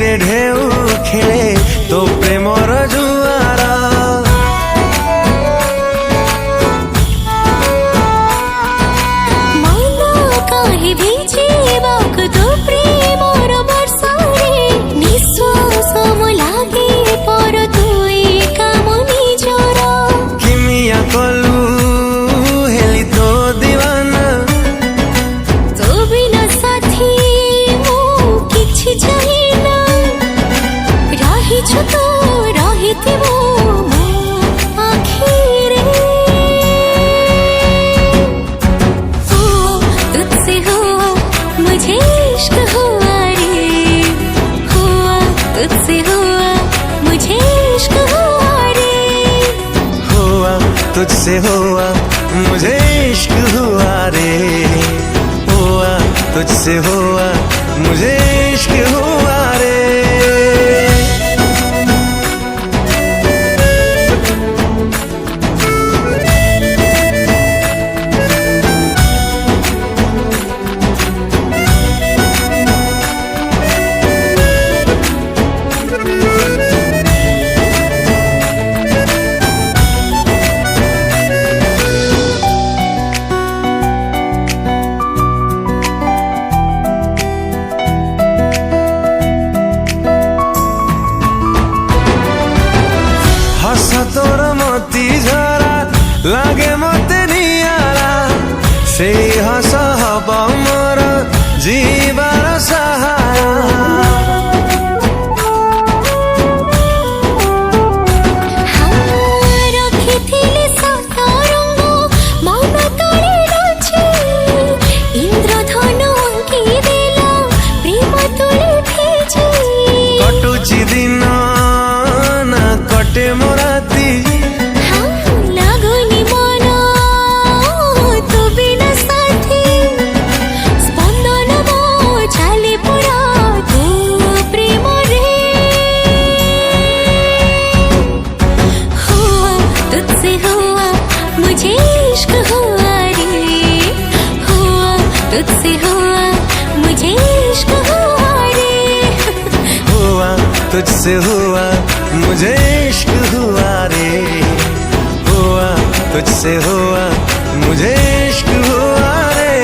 रे ढेउ खेले तो प्रेमर जुआर मन काहे भिजिबाक तो प्रेमर वर्षारे निश्वास म लागे पर तुई काम निजर किमिया कलु हेली तो दीवाना तो बिना साथी मो किछि चाहिना रहिछु तो रहिथिबो मो आखिरे तुझसे हुआ मुझे इश्क हुआ रे हुआ तुझसे हुआ मुझे इश्क हुआ रे हुआ तुझसे हुआ मुझे इश्क हुआ रे हुआ तुझसे हुआ मुझे इश्क हुआ रे तोर मोती झरा लागे मते नियारा से हस हब मोर जीवार सहारा रखिथिले सतरंग मन तळे रछि इंद्रधन अंकी देला प्रेम तुले भेजी कटुची दिन ना कटे मोराती लागुनी मन तू बिना साथी स्पंदन मो चाले पुरा तू प्रेम रे हुआ तुझसे हुआ मुझे इश्क हुआ रे हुआ तुझसे हुआ मुझे इश्क हुआ रे हुआ तुझसे हुआ मुझे इश्क हुआ रे हुआ तुझसे हुआ मुझे इश्क हुआ रे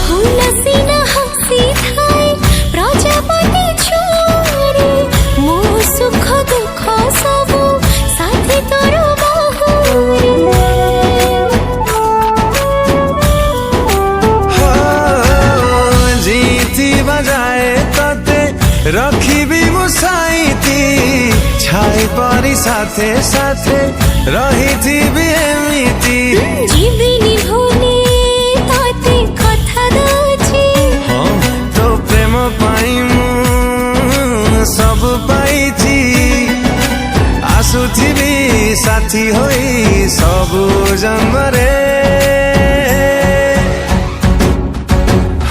हुलसिना हसी थाए प्रजापति छोरे मो सुख दुख सबु साथी तोर बाहुरे जीती बजाए तते रखिबी मुसाईती छाई परी साथे साथे रहिथिबी एमिती जीविनी भूले ताते कथा दछि तो प्रेम पाई मु सब पाइछि आसुथिबी साथी होई सबु जन्मरे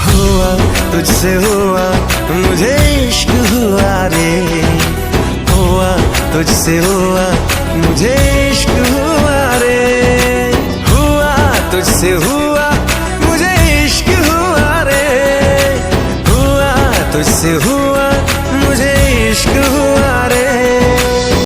हुआ तुझसे हुआ मुझे इश्क हुआ रे हुआ तुझसे हुआ मुझे इश्क हुआ रे हुआ तुझसे हुआ मुझे इश्क हुआ रे हुआ तुझसे हुआ मुझे इश्क हुआ